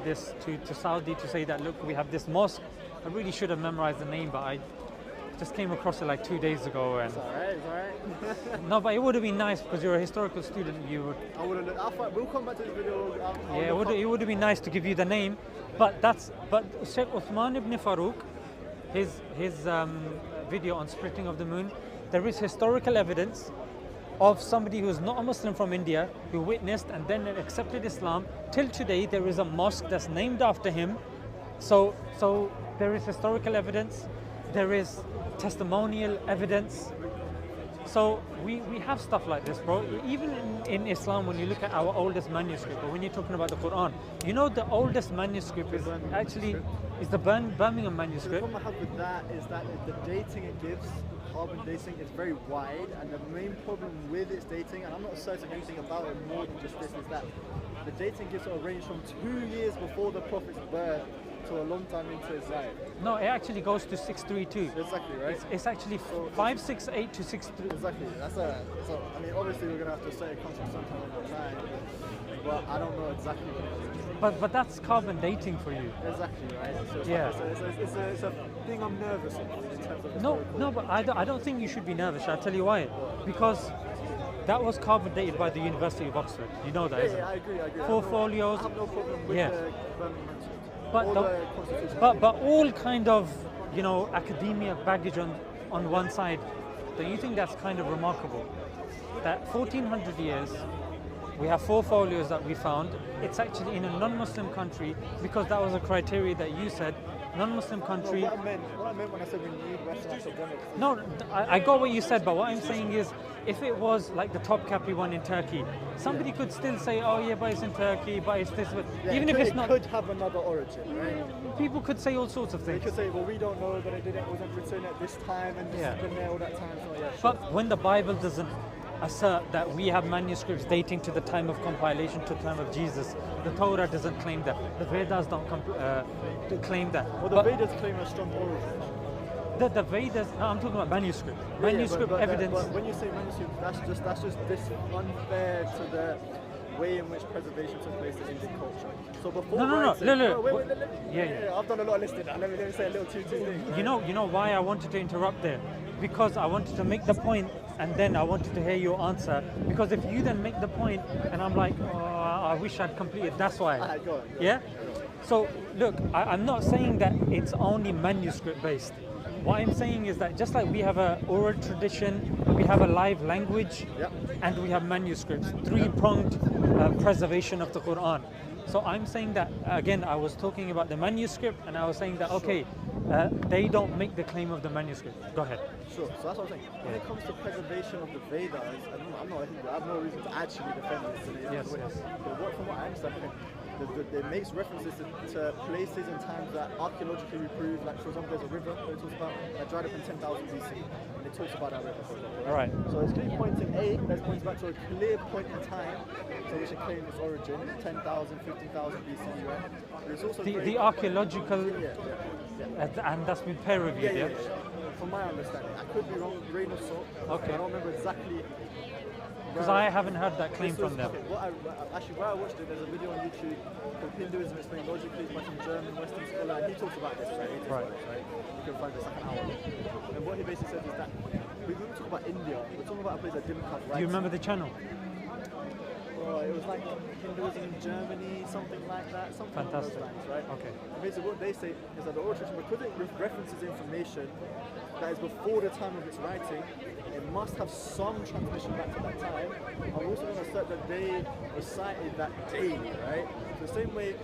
this to Saudi to say that, look, we have this mosque. I really should have memorized the name, but I just came across it like 2 days ago. And It's alright. no, but it would have been nice because you're a historical student. You would. I would have. We'll come back to this video. Yeah, it would have been nice to give you the name, but Sheikh Uthman ibn Farouk, his video on splitting of the moon, there is historical evidence of somebody who's not a Muslim from India who witnessed and then accepted Islam. Till today, there is a mosque that's named after him. So there is historical evidence, there is testimonial evidence. So we have stuff like this, bro. Even in Islam, when you look at our oldest manuscript, or when you're talking about the Quran, you know the oldest manuscript is actually the Birmingham manuscript. The problem I have with that is that the dating it gives, carbon dating, is very wide, and the main problem with its dating, and I'm not certain anything about it more than just this, is that the dating gives a range from 2 years before the Prophet's birth to a long time into his life. No, it actually goes to 632. Exactly, right? It's actually 568 to 63. Exactly. So I mean, obviously we're gonna have to say it comes from sometime in the time, but I don't know exactly what it is. But that's carbon dating for you. Exactly, right? So it's Yeah. it's a thing I'm nervous about in terms of No, but I don't think you should be nervous. I'll tell you why. Because that was carbon dated by the University of Oxford. You know that, isn't it? I agree. Four folios. I have no problem with Yeah. the Birmingham Manuscript. But Or the- the Constitution. But all kind of, academia baggage on one side. Don't you think that's kind of remarkable? That 1400 years, we have 4 folios that we found. It's actually in a non-Muslim country, because that was a criteria that you said. Non-Muslim country. What I meant when I said we need Western academics. No, I got what you said, but what I'm saying is, if it was like the Topkapi one in Turkey, somebody could still say, oh yeah, but it's in Turkey, but it's this, but Yeah, even if it's not, it could have another origin, right? people could say all sorts of They things. could say, well, we don't know, but it wasn't written at this time, and this Yeah. has been there all that time. So yeah, sure. But when the Bible doesn't assert that we have manuscripts dating to the time of compilation, to the time of Jesus, the Torah doesn't claim that, the Vedas don't claim that. Well, the But Vedas claim a strong origin. the Vedas, no, I'm talking about manuscript. Yeah, Manuscript but evidence. But when you say manuscript, that's just this unfair to the way in which preservation took place in Indian culture. So before No. wait, let me. Yeah. I've done a lot of listening. Let me say a little two things. You know why I wanted to interrupt there? Because I wanted to make the point, and then I wanted to hear your answer. Because if you then make the point, and I'm like, oh, I wish I'd completed. That's why. Alright, go on. Yeah. So look, I'm not saying that it's only manuscript based. What I'm saying is that just like we have a oral tradition, we have a live language, Yep. and we have manuscripts, 3-pronged preservation of the Quran. So I'm saying that, again, I was talking about the manuscript, and I was saying that, okay, they don't make the claim of the manuscript. Go ahead. Sure. So that's what I'm saying. When it comes to preservation of the Vedas, I have no reason to actually defend this today. Yes. But from what I understand, it makes references to places and times that archaeologically we prove, like for example, there's a river that it talks about that dried up in 10,000 BC, and it talks about that river, for example. All right. So it's clearly pointing that points back to a clear point in time, so we should claim its origin, 10,000, 15,000 BC, right? But it's also The archaeological, yeah. and that's been peer reviewed, yeah? From my understanding, I could be wrong. Grain of salt. Okay. I don't remember exactly. Because I haven't heard that claim This was- from them. Okay, where I watched it, there's a video on YouTube called Hinduism Explained Logically by some German Western scholar, and he talks about this, right? He talks Right. about this, right? You can find this like an hour. And what he basically says is that when we talk about India, we're talking about a place that didn't have rights. Do you remember the channel? Oh, it was like Hinduism in Germany, something like that, something Fantastic. along those lines, right? Okay. And basically what they say is that the oral tradition, because it references information that is before the time of its writing, it must have some transmission back to that time. I'm also going to assert that they recited that daily, right? So the same way,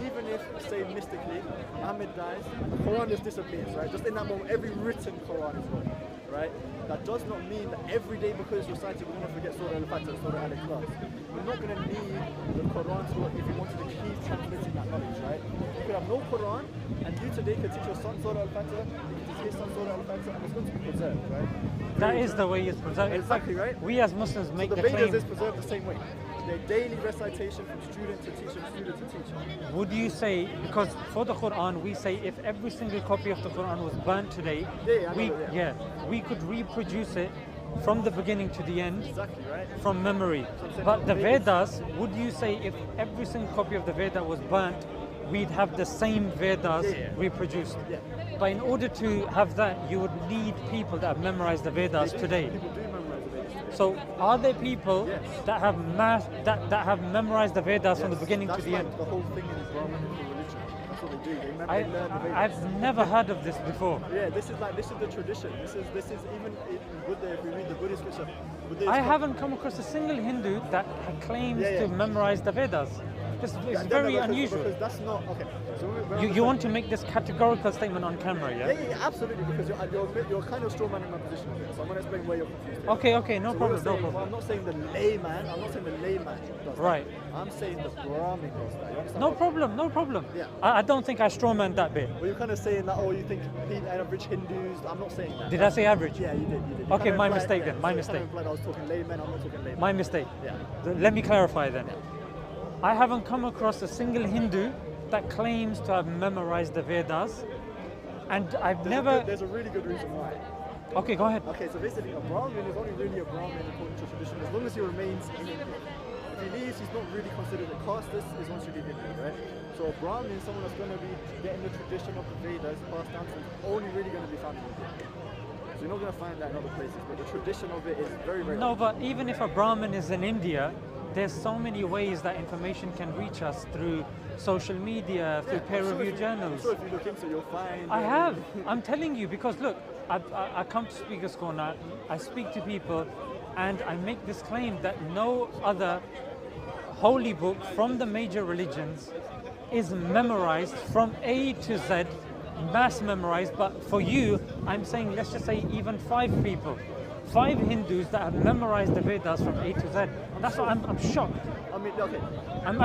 even if, say mystically, Muhammad dies, the Quran just disappears, right? Just in that moment, every written Quran is gone, right? That does not mean that every day because it's recited, we're going to forget Surah Al-Fatiha and Surah Al-Ikhlas. We're not going to need the Quran to, if you wanted to keep transmitting that knowledge, right? You could have no Quran, and you today could teach your son Surah Al-Fatiha, you could teach his son Surah Al-Fatiha, and it's going to be preserved, right? That is the way it's preserved. In fact, Exactly, right? we as Muslims make So the the Vedas claim. is preserved the same way. Their daily recitation from student to teacher, student to teacher. Would you say, because for the Quran, we say if every single copy of the Quran was burnt today, Yeah, I know, yeah. we could reproduce it from the beginning to the end Exactly, right? from memory. So I'm saying But the Vedas- Vedas, would you say if every single copy of the Veda was burnt, we'd have the same Vedas Yeah. reproduced. Yeah. But in order to have that, you would need people that have memorized the Vedas today. People do memorize the Vedas today. So are there people Yes. that have that have memorized the Vedas from the Yes, beginning to that's the like end? the whole thing in Brahminical religion. That's what they do. They I, learn the Vedas. I've never heard of this before. Yeah, this is the tradition. This is even in Buddha. If we read the Buddhist scripture, Buddha I haven't come across a single Hindu that claims Yeah, yeah. to memorize the Vedas. It's very unusual. Because that's not okay. So You want to make this categorical statement on camera, Yeah, yeah? yeah, absolutely. Because you're kind of straw manning my position a bit. So I'm going to explain where you're confused. Okay, no So what problem, you're no saying, problem. well, I'm not saying the layman. I'm not saying the layman does Right. that. I'm saying the Brahmin does that. You understand No what- problem, no problem. Yeah. I don't think I strawman that bit. Well, you're kind of saying that, oh, you think average Hindus. I'm not saying that. Did I say average? Yeah, you did. You did. You Okay, kind of my implied- mistake yeah, then, my so you mistake. Kind of implied I was talking layman. I'm not talking layman. My mistake. Yeah. Let me clarify then. I haven't come across a single Hindu that claims to have memorized the Vedas, and I've never. There's a really good reason why. Okay, go ahead. Okay, so basically a Brahmin is only really a Brahmin according to tradition as long as he remains in India. If he leaves, he's not really considered a caste. This is once you leave India, right? So a Brahmin is someone that's going to be getting the tradition of the Vedas passed down to him, only really going to be found in India. So you're not going to find that in other places, but the tradition of it is very, very No, old. but even if a Brahmin is in India, there's so many ways that information can reach us through social media, through I'm sure peer-reviewed I'm journals. sure if you look into it, you'll find... I have. I'm telling you because look, I come to Speaker's Corner, I speak to people, and I make this claim that no other holy book from the major religions is memorized from A to Z, mass memorized. But for you, I'm saying let's just say even 5 people, 5 Hindus that have memorized the Vedas from A to Z. That's what I'm shocked. I mean, okay, I'm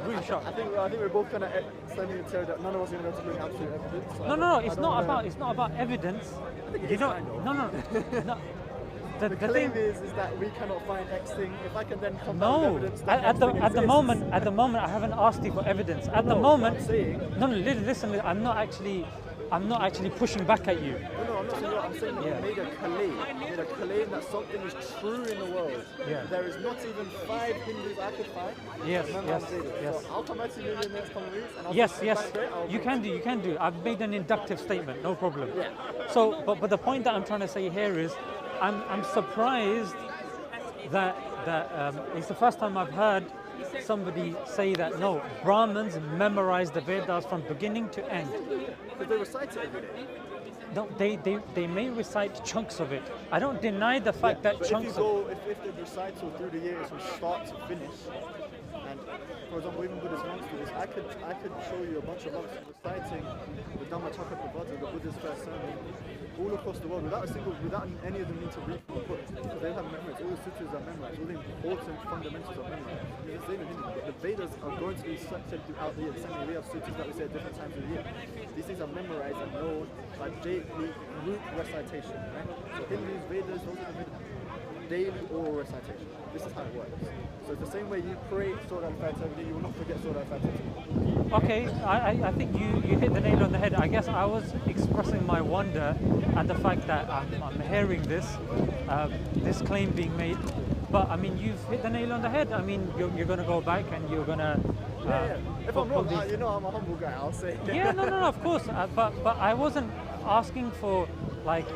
really shocked. I think we're both kind of sending it that none of us are going to be able to bring absolute evidence. So No, I it's don't not wanna- about evidence. think it You is know, kind of. no. The The thing, claim is that we cannot find X thing. If I can then come back no. with evidence that At X the thing at the exists. moment, I haven't asked you for evidence. At the No, moment, I'm saying. no, listen. I'm not actually pushing back at you. No, I'm not saying that. I'm saying that Yeah. we made a claim that something is true in the world. Yeah. There is not even 5 Hindus I could find. Yes, that yes, memorize Vedas. yes. So I'll come back to you in the next couple of weeks. And I'll Yes, just yes. back there, I'll You prove can do. I've made an inductive statement. No problem. Yeah. So, but the point that I'm trying to say here is, I'm surprised that it's the first time I've heard somebody say that no, Brahmins memorize the Vedas from beginning to end. Because they recite it every day. No, they may recite chunks of it. I don't deny the fact that But chunks if you go, if the recital through the years from start to finish, and for example, even Buddhist monks do this, I could show you a bunch of monks reciting the Dhammacakkappavattana, the Buddha's first sermon, all across the world without any of them need to read from the book, because they have memorized. All the sutras are memorized. All the important fundamentals are memorized. It's the same in Hindu, but the Vedas are going to be said throughout the year. The same way we have sutras that we say at different times of the year. These things are memorized and known by daily group recitation, right? So Hindus, Vedas, those are the daily oral recitation. This is how it works. So it's the same way you pray Surah Al-Fatiha every day, you will not forget Surah Al-Fatiha. Okay, I think you hit the nail on the head. I guess I was expressing my wonder at the fact that I'm hearing this claim being made. But I mean, you've hit the nail on the head. I mean, you're going to go back and you're going to. Yeah. If I'm wrong, you know I'm a humble guy, I'll say. Yeah, no, of course. But I wasn't asking for like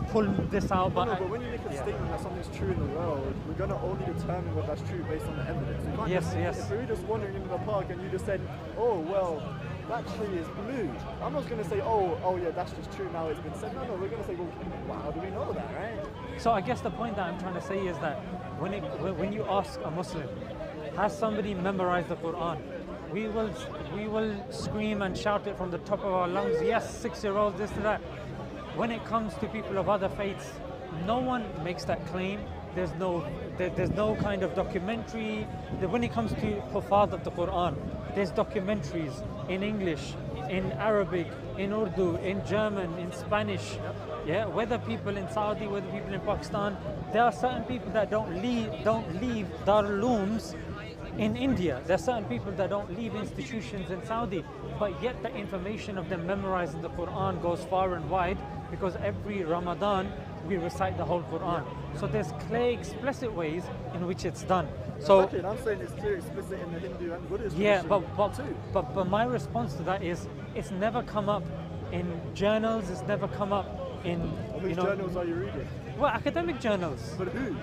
pull this out. But No, but when you make a statement that something's true in the world, we're going to only determine whether that's true based on the evidence. You can't Yes, just, yes. If we were just wandering in the park and you just said, oh, well, that tree is blue, I'm not going to say, oh yeah, that's just true now, it's been said. No, we're going to say, well, how do we know that, right? So I guess the point that I'm trying to say is that when you ask a Muslim, has somebody memorized the Quran? We will scream and shout it from the top of our lungs. Yes, 6-year-olds, this and that. When it comes to people of other faiths, no one makes that claim. There's no kind of documentary. When it comes to Hufaz of the Quran, there's documentaries in English, in Arabic, in Urdu, in German, in Spanish. Yeah, whether people in Saudi, whether people in Pakistan, there are certain people that don't leave Darul Ulooms in India. There are certain people that don't leave institutions in Saudi, but yet the information of them memorizing the Quran goes far and wide, because every Ramadan we recite the whole Quran. So there's clear, explicit ways in which it's done. So exactly, and I'm saying it's clear, explicit in the Hindu and Buddhist yeah, tradition too. but my response to that is it's never come up in journals. It's never come up in Whose journals are you reading? well, academic journals. But who?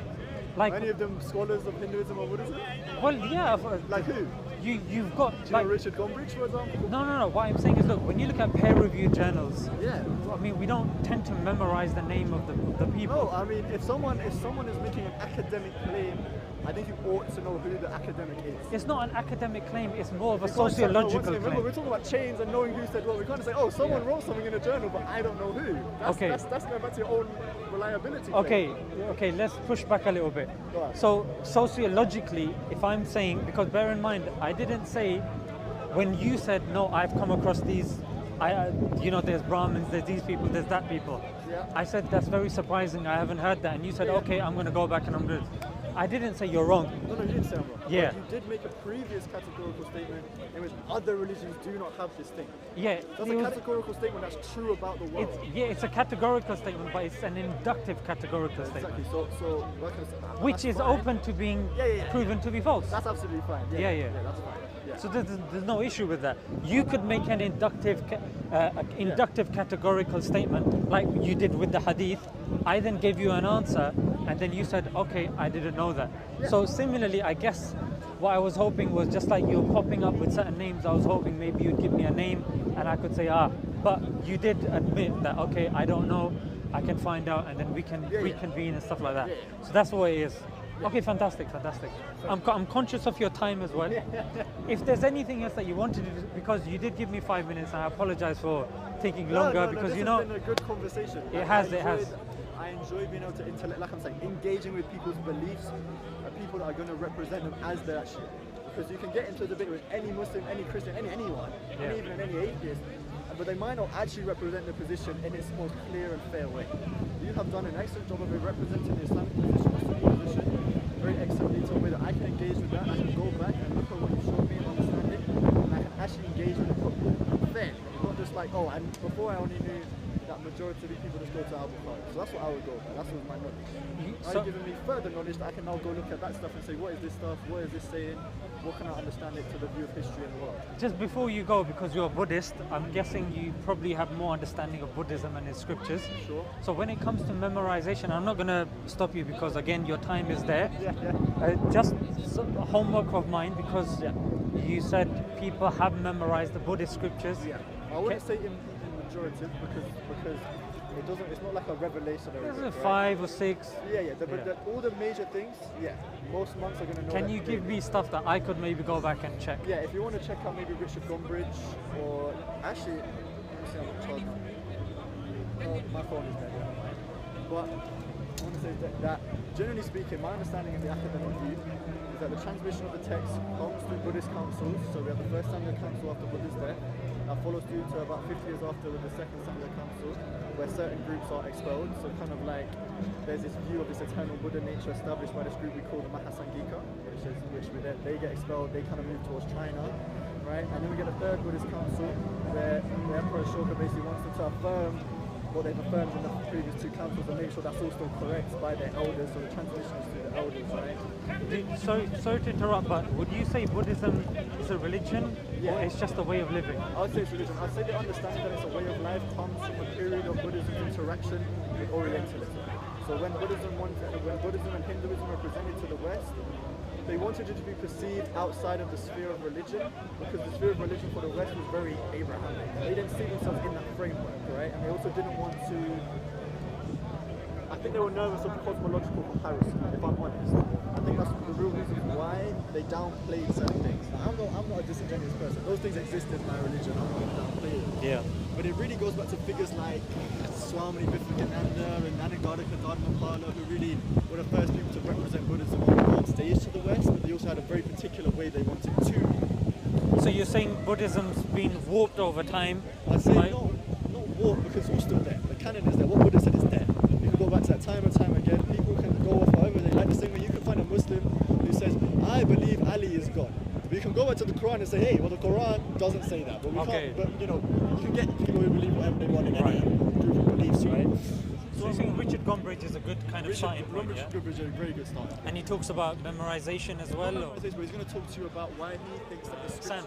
Like Any of them scholars of Hinduism or Buddhism? well, yeah. Like who? You've got Do you like know Richard Gombrich, for example? no. What I'm saying is, look, when you look at peer-reviewed journals, Yeah. I mean, we don't tend to memorize the name of the people. No, I mean, if someone is making an academic claim, I think you ought to know who the academic is. It's not an academic claim. It's more of a You can't say, no, once sociological again, remember, claim. we're talking about chains and knowing who said what. We can't say, oh, someone wrote something in a journal, but I don't know who. That's going back to your own reliability claim. Okay, let's push back a little bit. Go on. So sociologically, if I'm saying, because bear in mind, I didn't say when you said no, I've come across these. There's Brahmins, there's these people, there's that people. Yeah. I said that's very surprising. I haven't heard that, and you said okay, I'm going to go back and I'm good. I didn't say you're wrong. No, you didn't say I'm wrong. Yeah. But you did make a previous categorical statement in which other religions do not have this thing. Yeah, That's a categorical statement that's true about the world. it's a categorical statement, but it's an inductive categorical statement, Exactly. So what can I say? which That's is fine. open to being Yeah. proven to be false. That's absolutely fine. Yeah. Yeah, that's fine. Yeah. So there's no issue with that. You could make an inductive categorical statement like you did with the hadith. I then gave you an answer, and then you said, okay, I didn't know that. Yeah. So similarly, I guess what I was hoping was just like you're popping up with certain names, I was hoping maybe you'd give me a name and I could say, but you did admit that, okay, I don't know, I can find out, and then we can reconvene and stuff like that. Yeah. So that's what it is. Okay, fantastic. I'm conscious of your time as well. If there's anything else that you wanted to do, because you did give me 5 minutes, and I apologize for taking longer, because this has been a good conversation. It has. I enjoy being able to like I'm saying, engaging with people's beliefs and people that are going to represent them as they're actually. Because you can get into a debate with any Muslim, any Christian, anyone, and even any atheist, but they might not actually represent the position in its most clear and fair way. You have done an excellent job of representing the Islamic position, the Sunni position, very excellently to a way that I can engage with that. I can go back and look at what you showed me and understand it, and I can actually engage with it properly. Fair, not just like, oh, and before I only knew that majority of the people just go to Al-Bukhari. So that's what I would go by. That's what my knowledge. Now you're giving me further knowledge that I can now go look at that stuff and say, what is this stuff? What is this saying? What can I understand it to the view of history and the world? just before you go, because you're a Buddhist, I'm guessing you probably have more understanding of Buddhism and its scriptures. Sure. So when it comes to memorization, I'm not going to stop you because again, your time is there. Yeah. Just some homework of mine, because you said people have memorized the Buddhist scriptures. Yeah. I wouldn't say in majority because it doesn't. It's not like a revelation. Or There's anything, a 5 or 6. But all the major things, most monks are going to know. Can that you give clearly. me stuff that I could maybe go back and check? Yeah, if you want to check out maybe Richard Gombrich or actually, let me see how much charge. My phone is dead. Never mind. But I want to say that generally speaking, my understanding of the academic view is that the transmission of the text comes through Buddhist councils. So we have the first Sangha Council after Buddha's death. That follows through to about 50 years after with the second Sangha Council, where certain groups are expelled. So kind of like there's this view of this eternal Buddha nature established by this group we call the Mahasangika, they get expelled. They kind of move towards China, right? And then we get a third Buddhist council where the Emperor Ashoka basically wants them to affirm what they've affirmed in the previous 2 councils and make sure that's all still correct by their elders, so the transmission is through the elders, right? Sorry to interrupt, but would you say Buddhism is a religion or it's just a way of living? I would say it's religion. I'd say the understanding that it's a way of life comes from a period of Buddhism's interaction with Orientalism. So when Buddhism and Hinduism were presented to the West, they wanted it to be perceived outside of the sphere of religion, because the sphere of religion for the West was very Abrahamic. They didn't see themselves in that framework, right? And they also didn't want to. I think they were nervous of cosmological comparison, if I'm honest. I think that's the real reason why they downplayed certain things. Now, I'm not a disingenuous person. Those things exist in my religion. I'm not going to downplay it. Yeah. But it really goes back to figures like Swami Vivekananda and Anagarika Dharmapala, who really were the first people to represent Buddhism on stage to the West, but they also had a very particular way they wanted to. So you're saying Buddhism's been warped over time? I say not warped, because it's all still there. The canon is there. What Buddha said is there. You can go back to that time and time again. People can go off however they like. The same way you can find a Muslim who says, I believe Ali is God. But you can go back to the Quran and say, hey, well, the Quran doesn't say that. But we can't. But you can get people who believe whatever they want in any group of beliefs, right? So you think Richard Gombrich is a good kind of starting point, yeah? Richard Gombrich is a very good start. And he talks about memorization as well? Or? He's going to talk to you about why he thinks that the scripture... Sam,